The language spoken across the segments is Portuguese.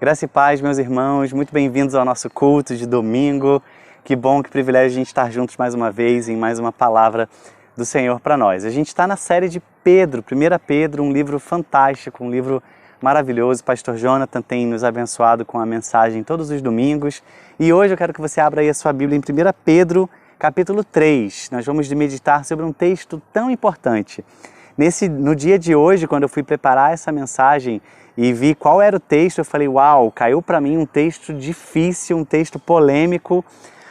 Graça e paz, meus irmãos, muito bem-vindos ao nosso culto de domingo. Que bom, que privilégio a gente estar juntos mais uma vez em mais uma palavra do Senhor para nós. A gente está na série de Pedro, 1 Pedro, um livro fantástico, um livro maravilhoso. O pastor Jonathan tem nos abençoado com a mensagem todos os domingos. E hoje eu quero que você abra aí a sua Bíblia em 1 Pedro, capítulo 3. Nós vamos meditar sobre um texto tão importante. No dia de hoje, quando eu fui preparar essa mensagem e vi qual era o texto, eu falei, uau, caiu para mim um texto difícil, um texto polêmico.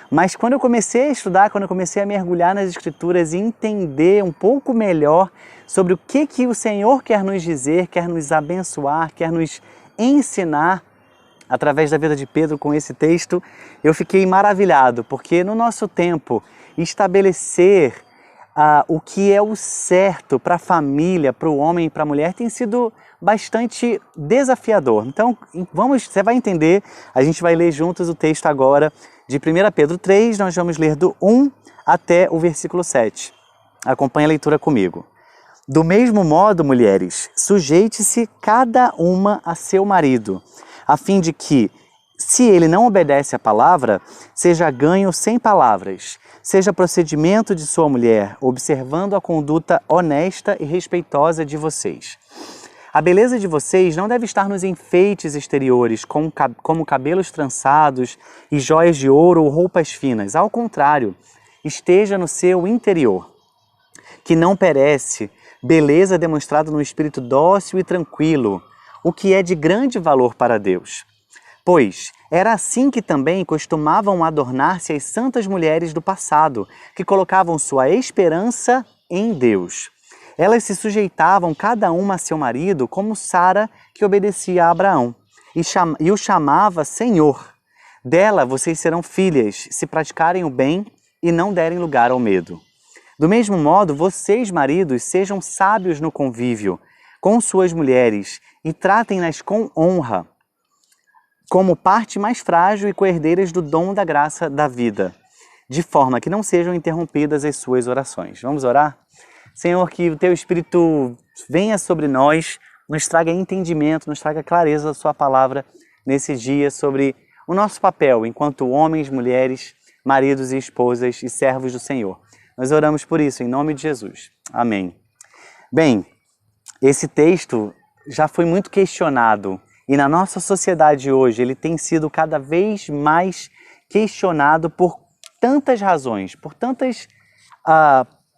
Mas quando eu comecei a estudar, quando eu comecei a mergulhar nas Escrituras e entender um pouco melhor sobre o que o Senhor quer nos dizer, quer nos abençoar, quer nos ensinar através da vida de Pedro com esse texto, eu fiquei maravilhado, porque no nosso tempo, estabelecer o que é o certo para a família, para o homem e para a mulher tem sido bastante desafiador. Então, você vai entender, a gente vai ler juntos o texto agora de 1 Pedro 3, nós vamos ler do 1 até o versículo 7. Acompanhe a leitura comigo. Do mesmo modo, mulheres, sujeite-se cada uma a seu marido, a fim de que, se ele não obedece à palavra, seja ganho sem palavras, seja procedimento de sua mulher, observando a conduta honesta e respeitosa de vocês. A beleza de vocês não deve estar nos enfeites exteriores, como cabelos trançados e joias de ouro ou roupas finas. Ao contrário, esteja no seu interior, que não perece, beleza demonstrada no espírito dócil e tranquilo, o que é de grande valor para Deus. Pois era assim que também costumavam adornar-se as santas mulheres do passado, que colocavam sua esperança em Deus. Elas se sujeitavam cada uma a seu marido, como Sara, que obedecia a Abraão, e o chamava Senhor. Dela vocês serão filhas, se praticarem o bem e não derem lugar ao medo. Do mesmo modo, vocês, maridos, sejam sábios no convívio com suas mulheres e tratem-nas com honra, como parte mais frágil e coerdeiras do dom da graça da vida, de forma que não sejam interrompidas as suas orações. Vamos orar? Senhor, que o Teu Espírito venha sobre nós, nos traga entendimento, nos traga clareza da Sua palavra nesse dia sobre o nosso papel enquanto homens, mulheres, maridos e esposas e servos do Senhor. Nós oramos por isso, em nome de Jesus. Amém. Bem, esse texto já foi muito questionado e na nossa sociedade hoje ele tem sido cada vez mais questionado por tantas razões, por tantas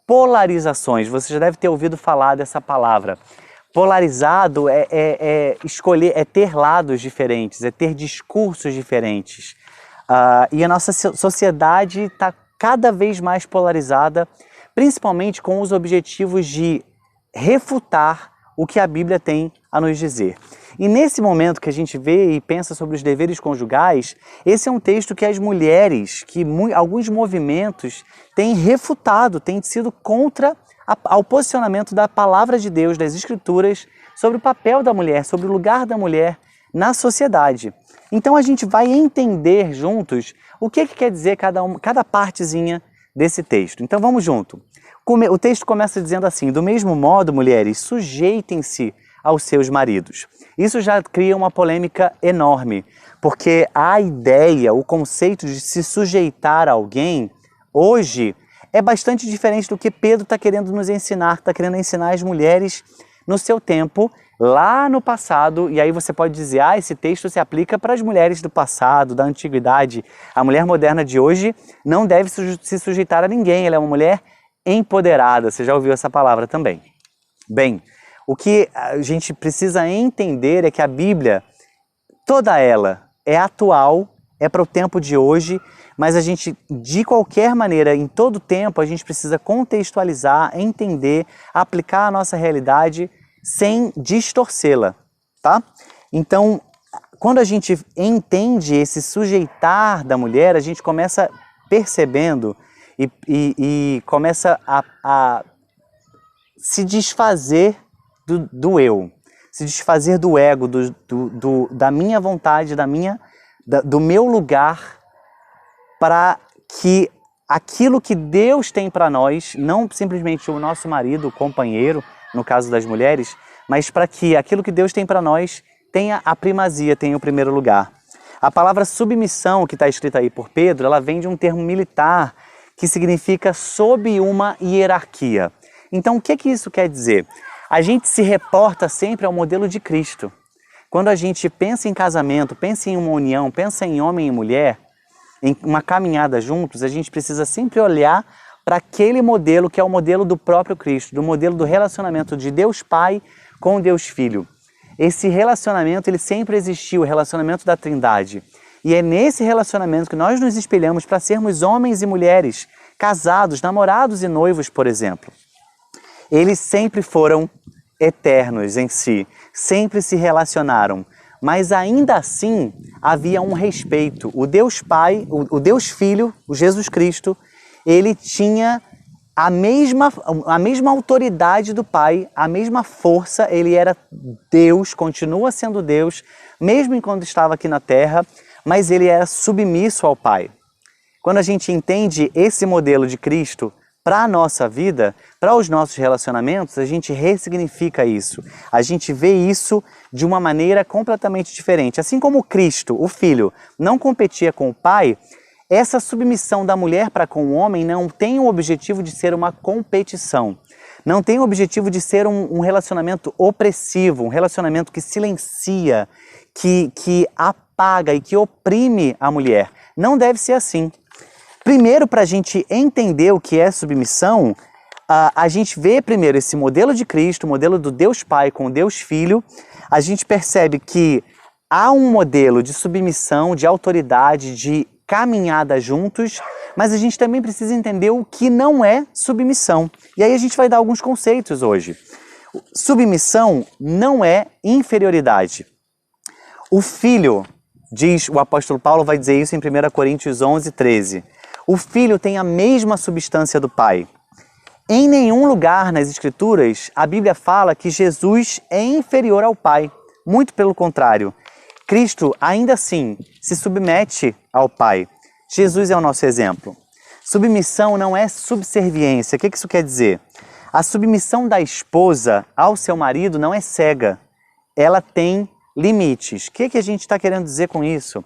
polarizações. Você já deve ter ouvido falar dessa palavra. Polarizado é ter lados diferentes, é ter discursos diferentes. E a nossa sociedade está cada vez mais polarizada, principalmente com os objetivos de refutar o que a Bíblia tem a nos dizer. E nesse momento que a gente vê e pensa sobre os deveres conjugais, esse é um texto que as mulheres, alguns movimentos têm refutado, têm sido contra ao posicionamento da palavra de Deus, das Escrituras, sobre o papel da mulher, sobre o lugar da mulher na sociedade. Então a gente vai entender juntos o que quer dizer cada partezinha desse texto. Então vamos junto. O texto começa dizendo assim: do mesmo modo, mulheres, sujeitem-se aos seus maridos. Isso já cria uma polêmica enorme, porque a ideia, o conceito de se sujeitar a alguém, hoje, é bastante diferente do que Pedro está querendo nos ensinar, está querendo ensinar as mulheres no seu tempo, lá no passado, e aí você pode dizer, esse texto se aplica para as mulheres do passado, da antiguidade. A mulher moderna de hoje não deve se sujeitar a ninguém, ela é uma mulher empoderada. Você já ouviu essa palavra também? Bem, o que a gente precisa entender é que a Bíblia, toda ela, é atual, é para o tempo de hoje, mas a gente, de qualquer maneira, em todo tempo, a gente precisa contextualizar, entender, aplicar a nossa realidade sem distorcê-la, tá? Então, quando a gente entende esse sujeitar da mulher, a gente começa percebendo e começa a se desfazer do eu, se desfazer do ego, da minha vontade, do meu lugar, para que aquilo que Deus tem para nós, não simplesmente o nosso marido, o companheiro, no caso das mulheres, mas para que aquilo que Deus tem para nós tenha a primazia, tenha o primeiro lugar. A palavra submissão, que está escrita aí por Pedro, ela vem de um termo militar que significa sob uma hierarquia. Então, o que isso quer dizer? A gente se reporta sempre ao modelo de Cristo. Quando a gente pensa em casamento, pensa em uma união, pensa em homem e mulher, em uma caminhada juntos, a gente precisa sempre olhar para aquele modelo que é o modelo do próprio Cristo, do modelo do relacionamento de Deus Pai com Deus Filho. Esse relacionamento, ele sempre existiu, o relacionamento da Trindade. E é nesse relacionamento que nós nos espelhamos para sermos homens e mulheres, casados, namorados e noivos, por exemplo. Eles sempre foram eternos em si, sempre se relacionaram, mas ainda assim havia um respeito. O Deus Pai, o Deus Filho, o Jesus Cristo, ele tinha a mesma autoridade do Pai, a mesma força, ele era Deus, continua sendo Deus, mesmo enquanto estava aqui na Terra, mas ele era submisso ao Pai. Quando a gente entende esse modelo de Cristo para a nossa vida, para os nossos relacionamentos, a gente ressignifica isso. A gente vê isso de uma maneira completamente diferente. Assim como Cristo, o Filho, não competia com o Pai, essa submissão da mulher para com o homem não tem o objetivo de ser uma competição. Não tem o objetivo de ser um relacionamento opressivo, um relacionamento que silencia, que apaga e que oprime a mulher. Não deve ser assim. Primeiro, para a gente entender o que é submissão, a gente vê primeiro esse modelo de Cristo, o modelo do Deus Pai com o Deus Filho. A gente percebe que há um modelo de submissão, de autoridade, de caminhada juntos, mas a gente também precisa entender o que não é submissão. E aí a gente vai dar alguns conceitos hoje. Submissão não é inferioridade. O filho, diz o apóstolo Paulo, vai dizer isso em 1 Coríntios 11, 13. O filho tem a mesma substância do pai. Em nenhum lugar nas Escrituras a Bíblia fala que Jesus é inferior ao pai. Muito pelo contrário. Cristo, ainda assim, se submete ao Pai. Jesus é o nosso exemplo. Submissão não é subserviência. O que isso quer dizer? A submissão da esposa ao seu marido não é cega. Ela tem limites. O que a gente está querendo dizer com isso?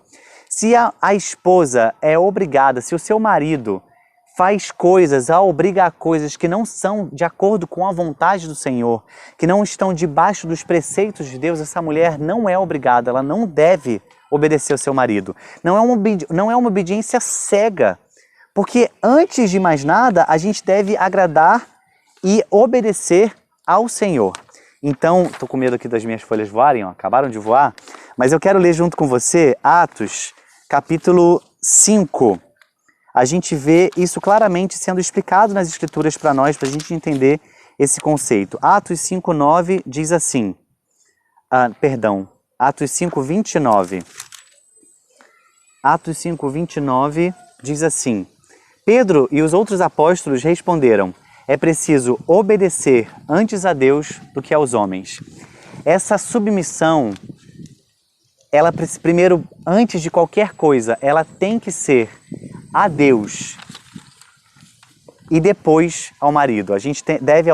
Se a esposa é obrigada, se o seu marido faz coisas, a obrigar coisas que não são de acordo com a vontade do Senhor, que não estão debaixo dos preceitos de Deus, essa mulher não é obrigada, ela não deve obedecer ao seu marido. Não é uma obediência cega, porque antes de mais nada, a gente deve agradar e obedecer ao Senhor. Então, estou com medo aqui das minhas folhas voarem, ó, acabaram de voar, mas eu quero ler junto com você Atos, capítulo 5. A gente vê isso claramente sendo explicado nas Escrituras para nós, para a gente entender esse conceito. Atos 5:9 diz assim, Atos 5:29. Atos 5:29 diz assim, Pedro e os outros apóstolos responderam, é preciso obedecer antes a Deus do que aos homens. Essa submissão, ela primeiro, antes de qualquer coisa, ela tem que ser a Deus e depois ao marido. A gente deve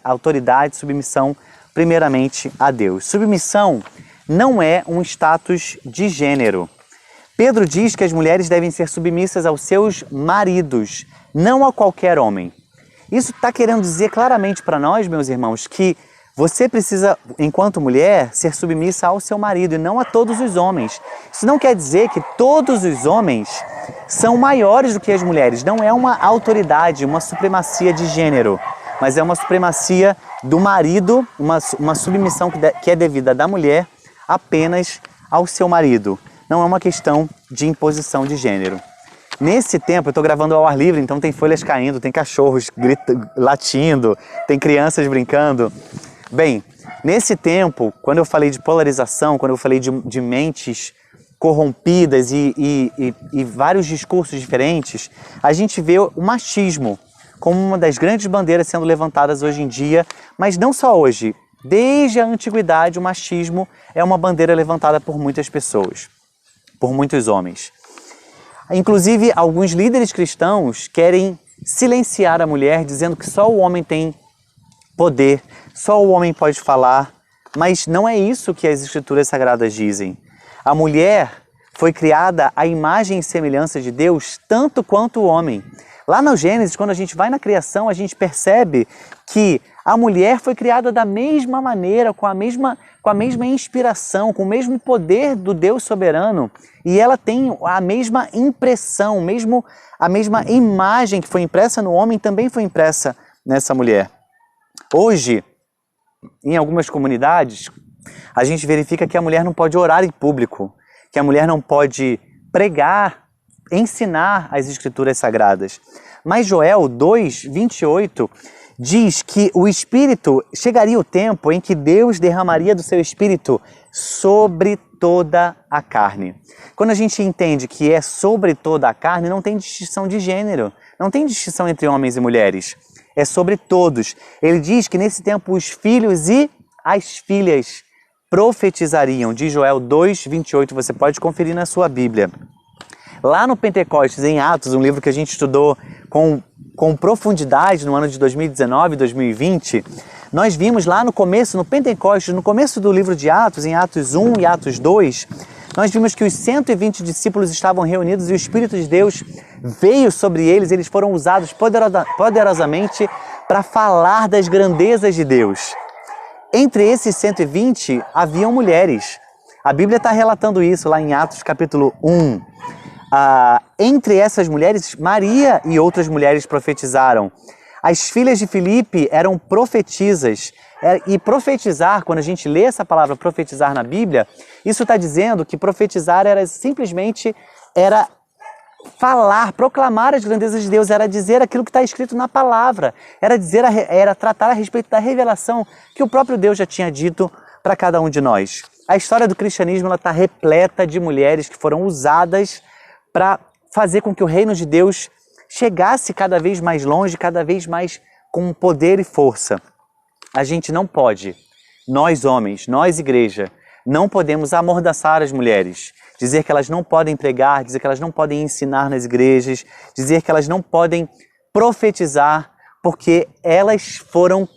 autoridade, submissão, primeiramente a Deus. Submissão não é um status de gênero. Pedro diz que as mulheres devem ser submissas aos seus maridos, não a qualquer homem. Isso está querendo dizer claramente para nós, meus irmãos, que você precisa, enquanto mulher, ser submissa ao seu marido e não a todos os homens. Isso não quer dizer que todos os homens são maiores do que as mulheres. Não é uma autoridade, uma supremacia de gênero, mas é uma supremacia do marido, uma submissão que é devida da mulher apenas ao seu marido. Não é uma questão de imposição de gênero. Nesse tempo, eu estou gravando ao ar livre, então tem folhas caindo, tem cachorros latindo, tem crianças brincando. Bem, nesse tempo, quando eu falei de polarização, quando eu falei de mentes corrompidas e vários discursos diferentes, a gente vê o machismo como uma das grandes bandeiras sendo levantadas hoje em dia, mas não só hoje. Desde a antiguidade, o machismo é uma bandeira levantada por muitas pessoas, por muitos homens. Inclusive, alguns líderes cristãos querem silenciar a mulher, dizendo que só o homem tem poder, só o homem pode falar, Mas não é isso que as Escrituras Sagradas dizem. A mulher foi criada à imagem e semelhança de Deus, tanto quanto o homem. Lá no Gênesis, quando a gente vai na criação, a gente percebe que a mulher foi criada da mesma maneira, com a mesma inspiração, com o mesmo poder do Deus soberano, e ela tem a mesma impressão, a mesma imagem que foi impressa no homem também foi impressa nessa mulher. Hoje, em algumas comunidades, a gente verifica que a mulher não pode orar em público, que a mulher não pode pregar, ensinar as Escrituras Sagradas. Mas Joel 2:28 diz que o Espírito, chegaria o tempo em que Deus derramaria do seu Espírito sobre toda a carne. Quando a gente entende que é sobre toda a carne, não tem distinção de gênero, não tem distinção entre homens e mulheres, é sobre todos. Ele diz que nesse tempo os filhos e as filhas profetizariam, de Joel 2:28, você pode conferir na sua Bíblia. Lá no Pentecostes, em Atos, um livro que a gente estudou com profundidade no ano de 2019 e 2020, nós vimos lá no começo, no Pentecostes, no começo do livro de Atos, em Atos 1 e Atos 2, nós vimos que os 120 discípulos estavam reunidos e o Espírito de Deus veio sobre eles, eles foram usados poderosamente para falar das grandezas de Deus. Entre esses 120, haviam mulheres. A Bíblia está relatando isso lá em Atos capítulo 1. Entre essas mulheres, Maria e outras mulheres profetizaram. As filhas de Filipe eram profetisas. E profetizar, quando a gente lê essa palavra profetizar na Bíblia, isso está dizendo que profetizar era simplesmente falar, proclamar as grandezas de Deus, era dizer aquilo que está escrito na palavra, era tratar a respeito da revelação que o próprio Deus já tinha dito para cada um de nós. A história do cristianismo está repleta de mulheres que foram usadas para fazer com que o reino de Deus chegasse cada vez mais longe, cada vez mais com poder e força. A gente não pode, nós homens, nós igreja, não podemos amordaçar as mulheres, dizer que elas não podem pregar, dizer que elas não podem ensinar nas igrejas, dizer que elas não podem profetizar, porque elas foram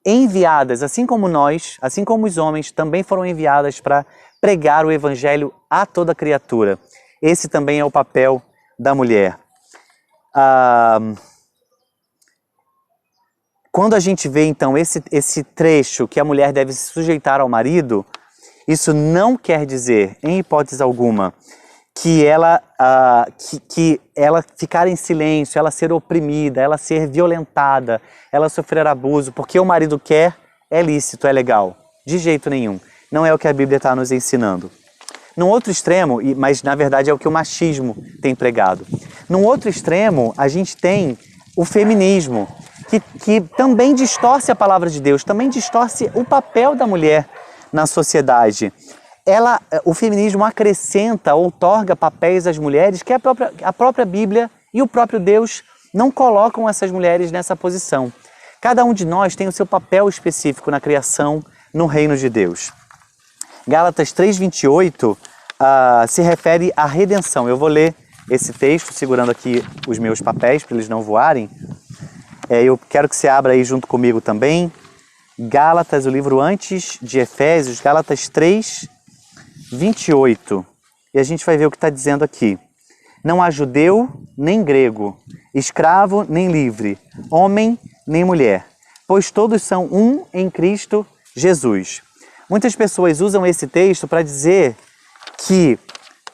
enviadas, assim como nós, assim como os homens, também foram enviadas para pregar o evangelho a toda criatura. Esse também é o papel da mulher. Quando a gente vê, então, esse trecho que a mulher deve se sujeitar ao marido, isso não quer dizer, em hipótese alguma, que ela ficar em silêncio, ela ser oprimida, ela ser violentada, ela sofrer abuso, porque o marido quer, é lícito, é legal. De jeito nenhum. Não é o que a Bíblia está nos ensinando. Num outro extremo, mas na verdade é o que o machismo tem pregado. Num outro extremo, a gente tem o feminismo, que também distorce a palavra de Deus, também distorce o papel da mulher na sociedade. O feminismo acrescenta, outorga papéis às mulheres que a própria Bíblia e o próprio Deus não colocam essas mulheres nessa posição. Cada um de nós tem o seu papel específico na criação, no reino de Deus. Gálatas 3:28 se refere à redenção. Eu vou ler esse texto segurando aqui os meus papéis para eles não voarem. Eu quero que você abra aí junto comigo também. Gálatas, o livro antes de Efésios, Gálatas 3:28. E a gente vai ver o que está dizendo aqui. Não há judeu nem grego, escravo nem livre, homem nem mulher, pois todos são um em Cristo Jesus. Muitas pessoas usam esse texto para dizer que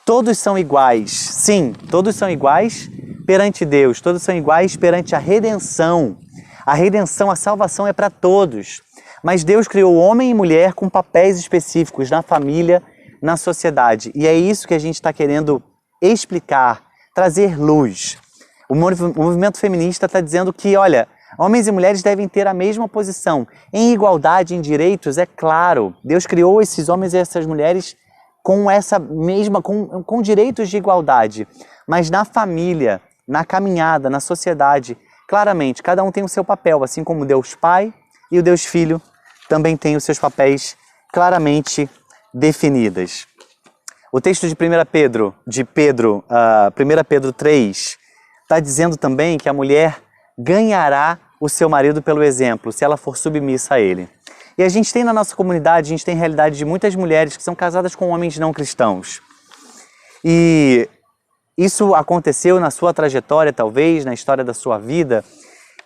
todos são iguais. Sim, todos são iguais perante Deus, todos são iguais perante a redenção. A redenção, a salvação é para todos. Mas Deus criou homem e mulher com papéis específicos na família, na sociedade. E é isso que a gente está querendo explicar, trazer luz. O movimento feminista está dizendo que, olha, homens e mulheres devem ter a mesma posição. Em igualdade, em direitos, é claro. Deus criou esses homens e essas mulheres com direitos de igualdade. Mas na família, na caminhada, na sociedade, claramente, cada um tem o seu papel, assim como o Deus Pai e o Deus Filho também têm os seus papéis claramente definidos. O texto de 1 Pedro 3, está dizendo também que a mulher ganhará o seu marido pelo exemplo, se ela for submissa a ele. E a gente tem na nossa comunidade, a gente tem realidade de muitas mulheres que são casadas com homens não cristãos. E isso aconteceu na sua trajetória, talvez, na história da sua vida,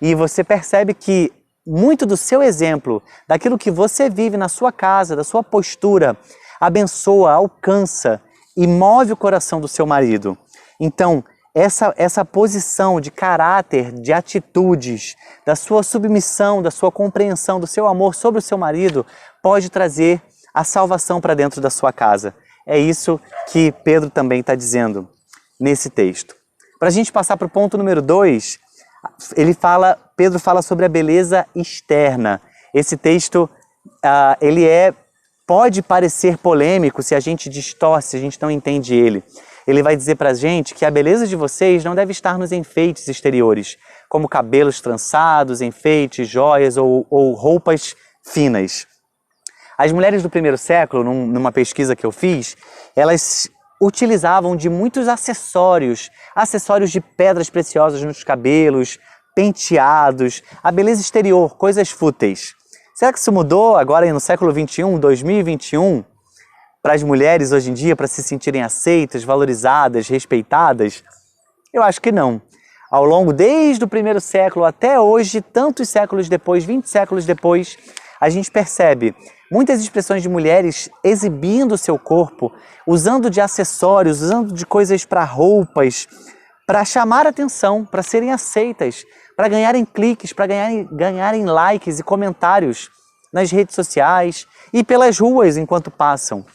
e você percebe que muito do seu exemplo, daquilo que você vive na sua casa, da sua postura, abençoa, alcança e move o coração do seu marido. Então, essa posição de caráter, de atitudes, da sua submissão, da sua compreensão, do seu amor sobre o seu marido, pode trazer a salvação para dentro da sua casa. É isso que Pedro também está dizendo nesse texto. Para a gente passar para o ponto número 2, Pedro fala sobre a beleza externa. Esse texto, pode parecer polêmico se a gente distorce, se a gente não entende ele. Ele vai dizer para a gente que a beleza de vocês não deve estar nos enfeites exteriores, como cabelos trançados, enfeites, joias ou roupas finas. As mulheres do primeiro século, numa pesquisa que eu fiz, elas utilizavam de muitos acessórios de pedras preciosas nos cabelos, penteados, a beleza exterior, coisas fúteis. Será que isso mudou agora no século XXI, 2021, para as mulheres hoje em dia, para se sentirem aceitas, valorizadas, respeitadas? Eu acho que não. Ao longo, desde o primeiro século até hoje, tantos séculos depois, 20 séculos depois, a gente percebe muitas expressões de mulheres exibindo o seu corpo, usando de acessórios, usando de coisas para roupas, para chamar atenção, para serem aceitas, para ganharem cliques, para ganharem likes e comentários nas redes sociais e pelas ruas enquanto passam.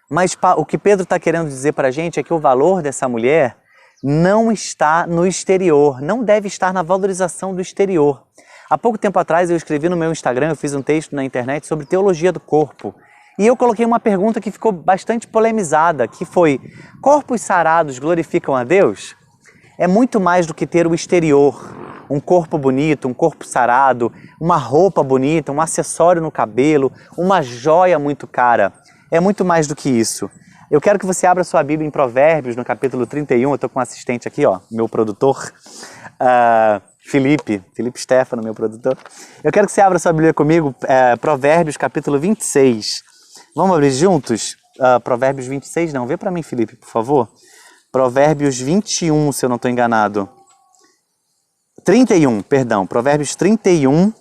Mas o que Pedro está querendo dizer para a gente é que o valor dessa mulher não está no exterior, não deve estar na valorização do exterior. Há pouco tempo atrás eu escrevi no meu Instagram, eu fiz um texto na internet sobre teologia do corpo. E eu coloquei uma pergunta que ficou bastante polemizada, que foi: corpos sarados glorificam a Deus? É muito mais do que ter o exterior, um corpo bonito, um corpo sarado, uma roupa bonita, um acessório no cabelo, uma joia muito cara. É muito mais do que isso. Eu quero que você abra sua Bíblia em Provérbios, no capítulo 31. Eu estou com um assistente aqui, meu produtor, Felipe Stefano, meu produtor. Eu quero que você abra sua Bíblia comigo, Provérbios, capítulo 26. Vamos abrir juntos? Provérbios 26, não. Vê para mim, Felipe, por favor. Provérbios 21, se eu não estou enganado. 31, perdão. Provérbios 31,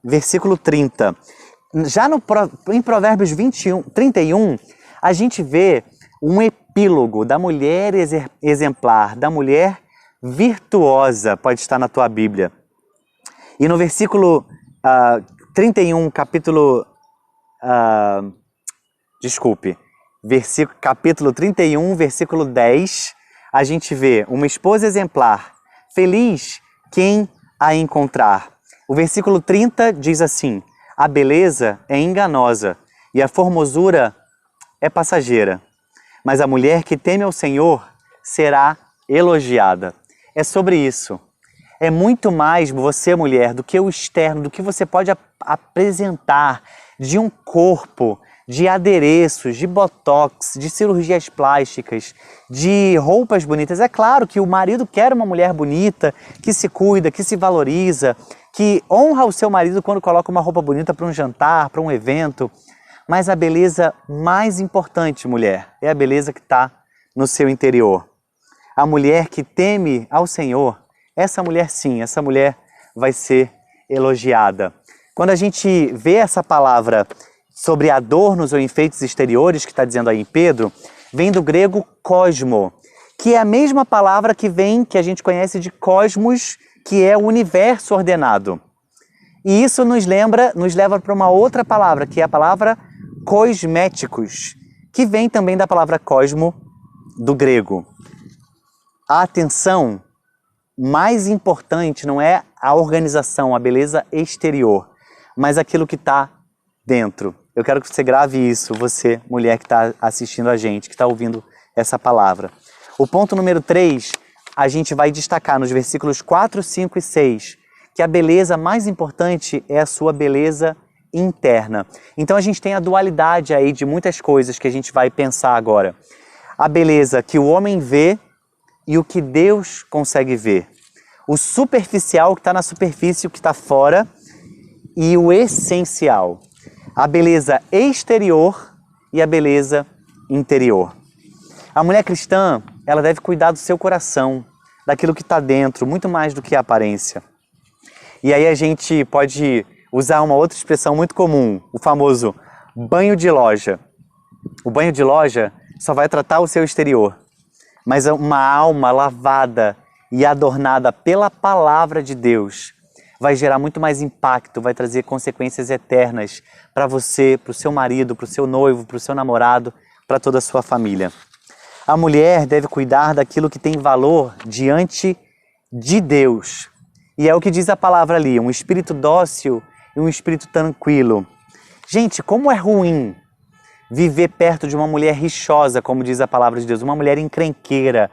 versículo 30. Já em Provérbios 31, a gente vê um epílogo da mulher exemplar, da mulher virtuosa, pode estar na tua Bíblia. E no versículo 31, capítulo 31, versículo 10, a gente vê uma esposa exemplar, feliz quem a encontrar. O versículo 30 diz assim: a beleza é enganosa e a formosura é passageira, mas a mulher que teme ao Senhor será elogiada. É sobre isso. É muito mais você, mulher, do que o externo, do que você pode apresentar de um corpo, de adereços, de botox, de cirurgias plásticas, de roupas bonitas. É claro que o marido quer uma mulher bonita, que se cuida, que se valoriza, que honra o seu marido quando coloca uma roupa bonita para um jantar, para um evento. Mas a beleza mais importante, mulher, é a beleza que está no seu interior. A mulher que teme ao Senhor, essa mulher sim, essa mulher vai ser elogiada. Quando a gente vê essa palavra sobre adornos ou enfeites exteriores, que está dizendo aí em Pedro, vem do grego cosmo, que é a mesma palavra que a gente conhece de cosmos, que é o universo ordenado. E isso nos leva para uma outra palavra, que é a palavra cosméticos, que vem também da palavra cosmo, do grego. A atenção mais importante não é a organização, a beleza exterior, mas aquilo que está dentro. Eu quero que você grave isso, você, mulher que está assistindo a gente, que está ouvindo essa palavra. O ponto número 3, a gente vai destacar nos versículos 4, 5 e 6, que a beleza mais importante é a sua beleza interna. Então a gente tem a dualidade aí de muitas coisas que a gente vai pensar agora. A beleza que o homem vê e o que Deus consegue ver. O superficial que está na superfície, o que está fora, e o essencial. A beleza exterior e a beleza interior. A mulher cristã, ela deve cuidar do seu coração, daquilo que está dentro, muito mais do que a aparência. E aí a gente pode usar uma outra expressão muito comum, o famoso banho de loja. O banho de loja só vai tratar o seu exterior, mas uma alma lavada e adornada pela palavra de Deus vai gerar muito mais impacto, vai trazer consequências eternas para você, para o seu marido, para o seu noivo, para o seu namorado, para toda a sua família. A mulher deve cuidar daquilo que tem valor diante de Deus. E é o que diz a palavra ali, um espírito dócil e um espírito tranquilo. Gente, como é ruim viver perto de uma mulher rixosa, como diz a palavra de Deus, uma mulher encrenqueira.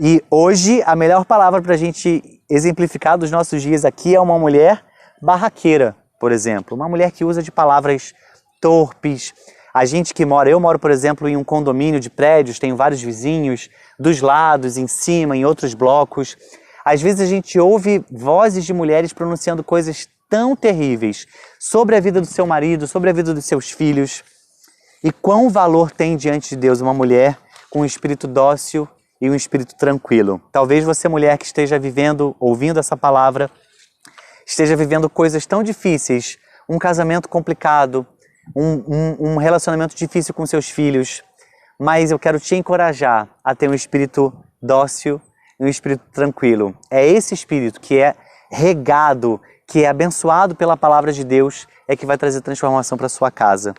E hoje a melhor palavra para a gente exemplificar dos nossos dias aqui é uma mulher barraqueira, por exemplo. Uma mulher que usa de palavras torpes. A gente que mora, eu moro, por exemplo, em um condomínio de prédios, tenho vários vizinhos, dos lados, em cima, em outros blocos. Às vezes a gente ouve vozes de mulheres pronunciando coisas tão terríveis sobre a vida do seu marido, sobre a vida dos seus filhos. E quão valor tem diante de Deus uma mulher com um espírito dócil e um espírito tranquilo. Talvez você, mulher que esteja vivendo, ouvindo essa palavra, esteja vivendo coisas tão difíceis, um casamento complicado, um relacionamento difícil com seus filhos, mas eu quero te encorajar a ter um espírito dócil e um espírito tranquilo. É esse espírito que é regado, que é abençoado pela palavra de Deus, é que vai trazer transformação para sua casa.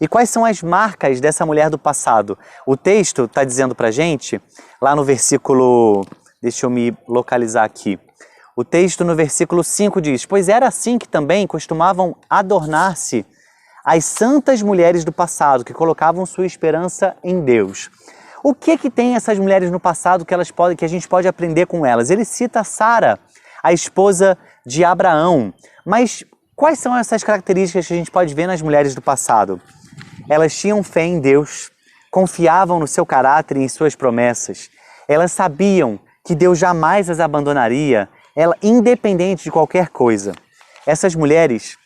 E quais são as marcas dessa mulher do passado? O texto está dizendo para a gente, lá no versículo, deixa eu me localizar aqui. O texto no versículo 5 diz, pois era assim que também costumavam adornar-se as santas mulheres do passado, que colocavam sua esperança em Deus. O que tem essas mulheres no passado que a gente pode aprender com elas? Ele cita Sara, a esposa de Abraão. Mas quais são essas características que a gente pode ver nas mulheres do passado? Elas tinham fé em Deus, confiavam no seu caráter e em suas promessas. Elas sabiam que Deus jamais as abandonaria, independente de qualquer coisa. Essas mulheres,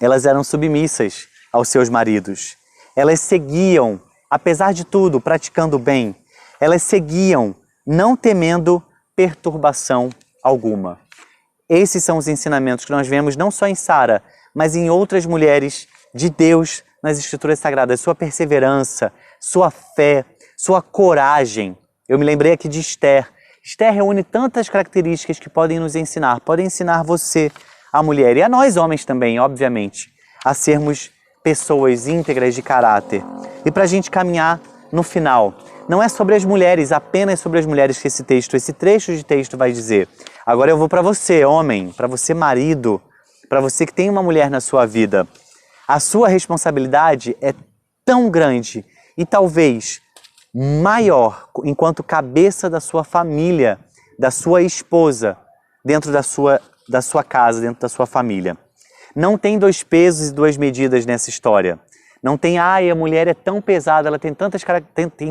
elas eram submissas aos seus maridos. Elas seguiam, apesar de tudo, praticando o bem. Elas seguiam, não temendo perturbação alguma. Esses são os ensinamentos que nós vemos não só em Sara, mas em outras mulheres de Deus nas Escrituras Sagradas. Sua perseverança, sua fé, sua coragem. Eu me lembrei aqui de Esther. Esther reúne tantas características que podem nos ensinar. Podem ensinar você, a mulher, e a nós homens também, obviamente, a sermos pessoas íntegras de caráter. E para a gente caminhar no final, não é sobre as mulheres, apenas sobre as mulheres que esse trecho de texto vai dizer. Agora eu vou para você, homem, para você, marido, para você que tem uma mulher na sua vida. A sua responsabilidade é tão grande e talvez maior enquanto cabeça da sua família, da sua esposa, dentro da sua casa, dentro da sua família. Não tem dois pesos e duas medidas nessa história. Não tem, a mulher é tão pesada, ela tem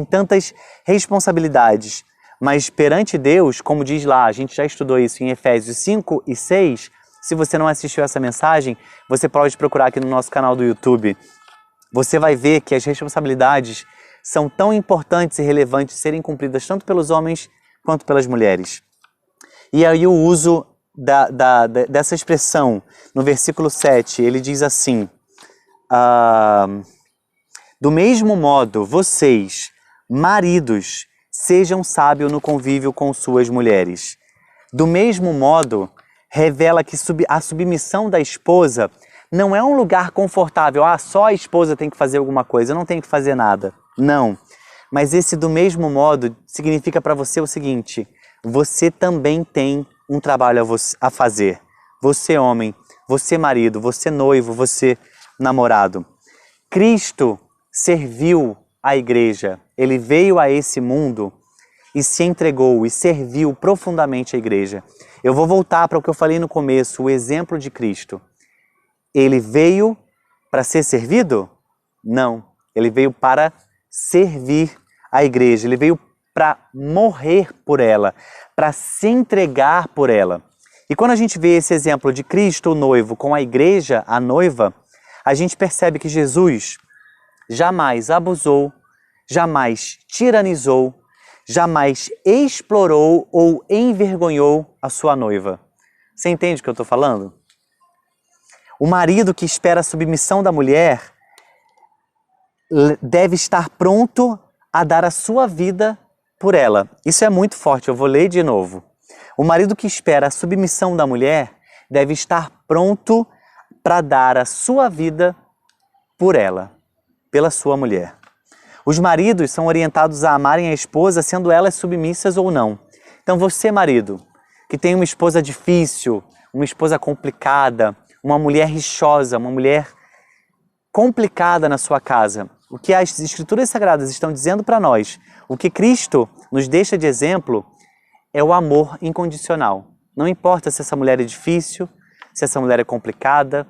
tantas responsabilidades. Mas perante Deus, como diz lá, a gente já estudou isso em Efésios 5 e 6, se você não assistiu essa mensagem, você pode procurar aqui no nosso canal do YouTube. Você vai ver que as responsabilidades são tão importantes e relevantes serem cumpridas tanto pelos homens quanto pelas mulheres. E aí o uso dessa expressão no versículo 7, ele diz assim, do mesmo modo, vocês, maridos, sejam sábios no convívio com suas mulheres. Do mesmo modo, revela que a submissão da esposa não é um lugar confortável. Só a esposa tem que fazer alguma coisa, eu não tenho que fazer nada. Não. Mas esse do mesmo modo significa para você o seguinte, você também tem um trabalho a fazer. Você homem, você marido, você noivo, você namorado. Cristo serviu a igreja. Ele veio a esse mundo e se entregou e serviu profundamente a igreja. Eu vou voltar para o que eu falei no começo, o exemplo de Cristo. Ele veio para ser servido? Não. Ele veio para servir a igreja. Ele veio para morrer por ela, para se entregar por ela. E quando a gente vê esse exemplo de Cristo, o noivo, com a igreja, a noiva, a gente percebe que Jesus jamais abusou, jamais tiranizou, jamais explorou ou envergonhou a sua noiva. Você entende o que eu estou falando? O marido que espera a submissão da mulher deve estar pronto a dar a sua vida por ela. Isso é muito forte, eu vou ler de novo. O marido que espera a submissão da mulher deve estar pronto para dar a sua vida por ela, pela sua mulher. Os maridos são orientados a amarem a esposa, sendo elas submissas ou não. Então você, marido, que tem uma esposa difícil, uma esposa complicada, uma mulher rixosa, uma mulher complicada na sua casa, o que as Escrituras Sagradas estão dizendo para nós, o que Cristo nos deixa de exemplo, é o amor incondicional. Não importa se essa mulher é difícil, se essa mulher é complicada,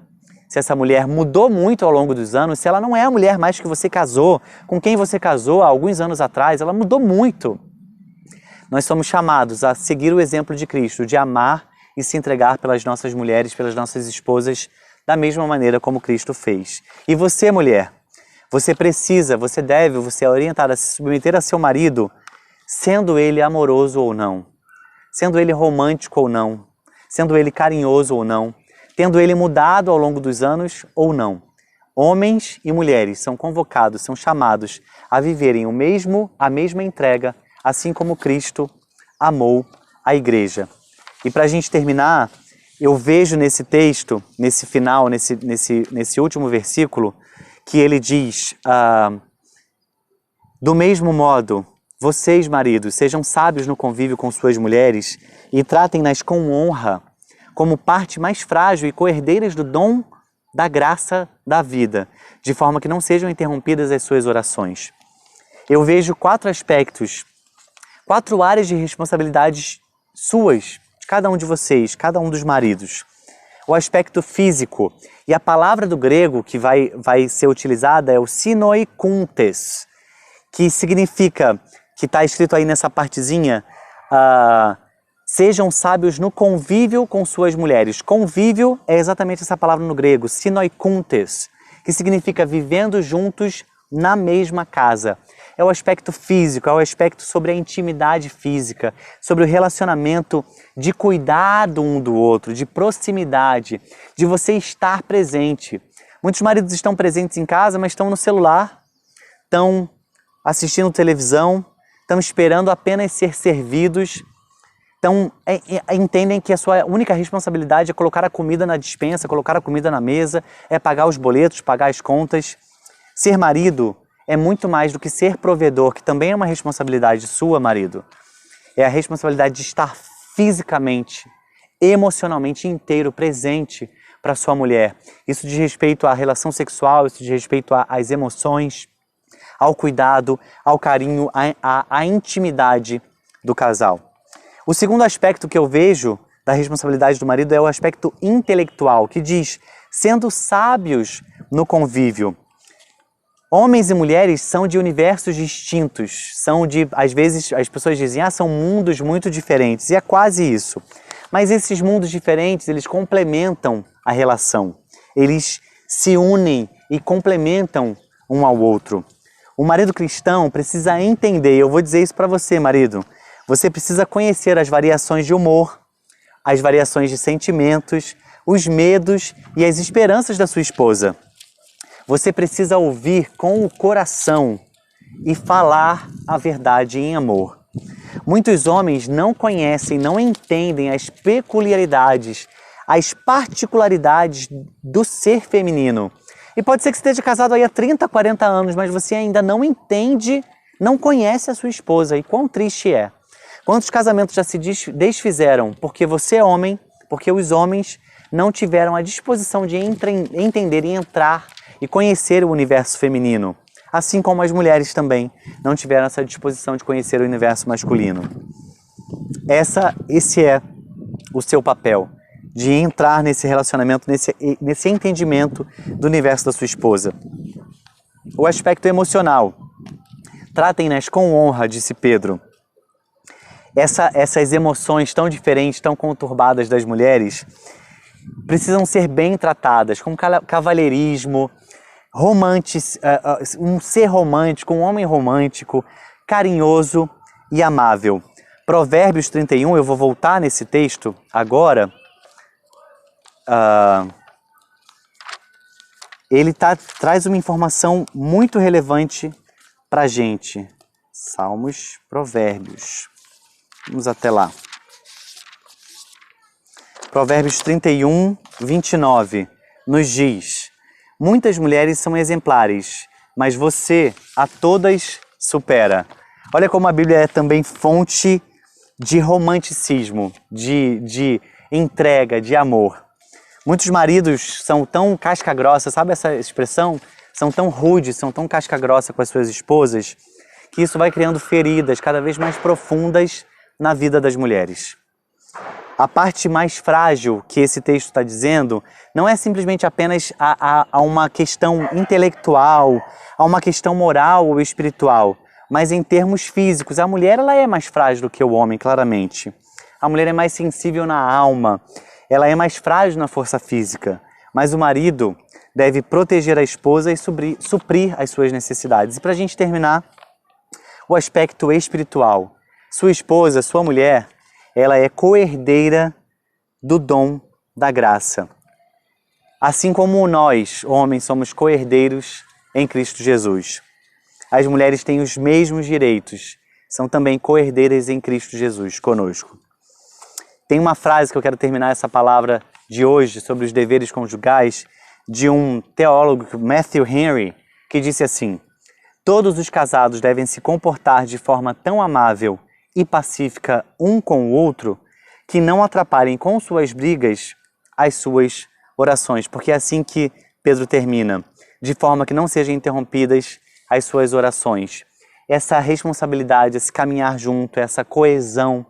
se essa mulher mudou muito ao longo dos anos, se ela não é a mulher mais que você casou, com quem você casou há alguns anos atrás, ela mudou muito. Nós somos chamados a seguir o exemplo de Cristo, de amar e se entregar pelas nossas mulheres, pelas nossas esposas, da mesma maneira como Cristo fez. E você, mulher, você precisa, você deve, você é orientada a se submeter a seu marido, sendo ele amoroso ou não, sendo ele romântico ou não, sendo ele carinhoso ou não, tendo ele mudado ao longo dos anos ou não. Homens e mulheres são convocados, são chamados a viverem a mesma entrega, assim como Cristo amou a igreja. E para a gente terminar, eu vejo nesse texto, nesse final, nesse último versículo, que ele diz, do mesmo modo, vocês, maridos, sejam sábios no convívio com suas mulheres e tratem-nas com honra, como parte mais frágil e co-herdeiras do dom da graça da vida, de forma que não sejam interrompidas as suas orações. Eu vejo 4 aspectos, 4 áreas de responsabilidades suas, de cada um de vocês, cada um dos maridos. O aspecto físico, e a palavra do grego que vai ser utilizada é o sinoikuntes, que significa, que está escrito aí nessa partezinha, sejam sábios no convívio com suas mulheres. Convívio é exatamente essa palavra no grego, sinoikuntes, que significa vivendo juntos na mesma casa. É o aspecto físico, é o aspecto sobre a intimidade física, sobre o relacionamento de cuidado um do outro, de proximidade, de você estar presente. Muitos maridos estão presentes em casa, mas estão no celular, estão assistindo televisão, estão esperando apenas ser servidos. Então, entendem que a sua única responsabilidade é colocar a comida na despensa, colocar a comida na mesa, é pagar os boletos, pagar as contas. Ser marido é muito mais do que ser provedor, que também é uma responsabilidade sua, marido. É a responsabilidade de estar fisicamente, emocionalmente inteiro, presente para sua mulher. Isso diz respeito à relação sexual, isso diz respeito às emoções, ao cuidado, ao carinho, à intimidade do casal. O segundo aspecto que eu vejo da responsabilidade do marido é o aspecto intelectual, que diz, sendo sábios no convívio. Homens e mulheres são de universos distintos, às vezes as pessoas dizem, são mundos muito diferentes, e é quase isso. Mas esses mundos diferentes, eles complementam a relação, eles se unem e complementam um ao outro. O marido cristão precisa entender, eu vou dizer isso para você, marido, você precisa conhecer as variações de humor, as variações de sentimentos, os medos e as esperanças da sua esposa. Você precisa ouvir com o coração e falar a verdade em amor. Muitos homens não conhecem, não entendem as peculiaridades, as particularidades do ser feminino. E pode ser que você esteja casado aí há 30, 40 anos, mas você ainda não entende, não conhece a sua esposa. E quão triste é. Quantos casamentos já se desfizeram porque você é homem, porque os homens não tiveram a disposição de entender e entrar e conhecer o universo feminino, assim como as mulheres também não tiveram essa disposição de conhecer o universo masculino. Esse é o seu papel, de entrar nesse relacionamento, nesse entendimento do universo da sua esposa. O aspecto emocional. Tratem-nas com honra, disse Pedro. essas emoções tão diferentes, tão conturbadas das mulheres, precisam ser bem tratadas, com cavalheirismo, um ser romântico, um homem romântico, carinhoso e amável. Provérbios 31, eu vou voltar nesse texto agora. Ele traz uma informação muito relevante para a gente. Salmos, Provérbios. Vamos até lá. Provérbios 31, 29 nos diz: muitas mulheres são exemplares, mas você a todas supera. Olha como a Bíblia é também fonte de romanticismo, de entrega, de amor. Muitos maridos são tão casca grossa, sabe essa expressão? São tão rudes, são tão casca grossa com as suas esposas, que isso vai criando feridas cada vez mais profundas na vida das mulheres. A parte mais frágil que esse texto está dizendo não é simplesmente apenas a uma questão intelectual, a uma questão moral ou espiritual, mas em termos físicos. A mulher ela é mais frágil do que o homem, claramente. A mulher é mais sensível na alma, ela é mais frágil na força física, mas o marido deve proteger a esposa e suprir as suas necessidades. E para a gente terminar, o aspecto espiritual. Sua esposa, sua mulher, ela é coerdeira do dom da graça. Assim como nós, homens, somos coerdeiros em Cristo Jesus. As mulheres têm os mesmos direitos, são também coerdeiras em Cristo Jesus conosco. Tem uma frase que eu quero terminar essa palavra de hoje sobre os deveres conjugais, de um teólogo, Matthew Henry, que disse assim: todos os casados devem se comportar de forma tão amável e pacífica um com o outro, que não atrapalhem com suas brigas as suas orações. Porque é assim que Pedro termina, de forma que não sejam interrompidas as suas orações. Essa responsabilidade, esse caminhar junto, essa coesão,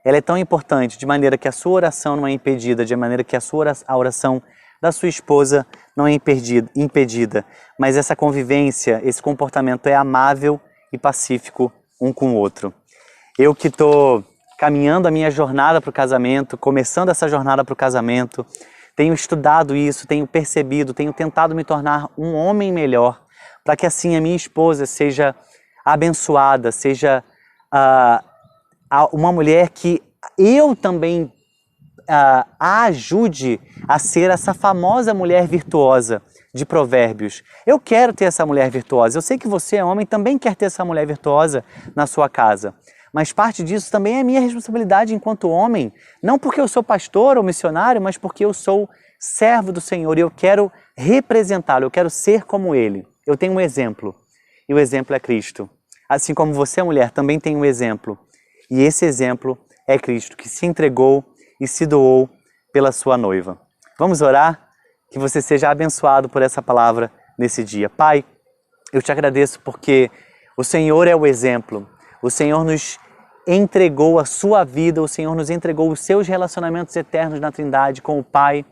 ela é tão importante, de maneira que a sua oração não é impedida, de maneira que a oração da sua esposa não é impedida, mas essa convivência, esse comportamento é amável e pacífico um com o outro. Eu que estou caminhando a minha jornada para o casamento, começando essa jornada para o casamento, tenho estudado isso, tenho percebido, tenho tentado me tornar um homem melhor, para que assim a minha esposa seja abençoada, seja uma mulher que eu também a ajude a ser essa famosa mulher virtuosa de Provérbios. Eu quero ter essa mulher virtuosa. Eu sei que você, homem, também quer ter essa mulher virtuosa na sua casa. Mas parte disso também é minha responsabilidade enquanto homem. Não porque eu sou pastor ou missionário, mas porque eu sou servo do Senhor e eu quero representá-lo, eu quero ser como Ele. Eu tenho um exemplo, e o exemplo é Cristo. Assim como você, mulher, também tem um exemplo. E esse exemplo é Cristo, que se entregou e se doou pela sua noiva. Vamos orar? Que você seja abençoado por essa palavra nesse dia. Pai, eu te agradeço porque o Senhor é o exemplo. O Senhor nos entregou a sua vida, o Senhor nos entregou os seus relacionamentos eternos na Trindade com o Pai.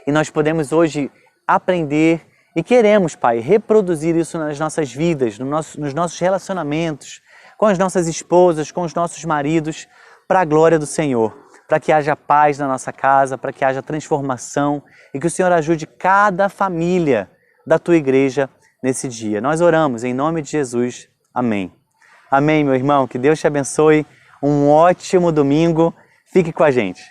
E nós podemos hoje aprender e queremos, Pai, reproduzir isso nas nossas vidas, nos nossos relacionamentos, com as nossas esposas, com os nossos maridos, para a glória do Senhor. Para que haja paz na nossa casa, para que haja transformação e que o Senhor ajude cada família da tua igreja nesse dia. Nós oramos em nome de Jesus. Amém. Amém, meu irmão. Que Deus te abençoe. Um ótimo domingo. Fique com a gente.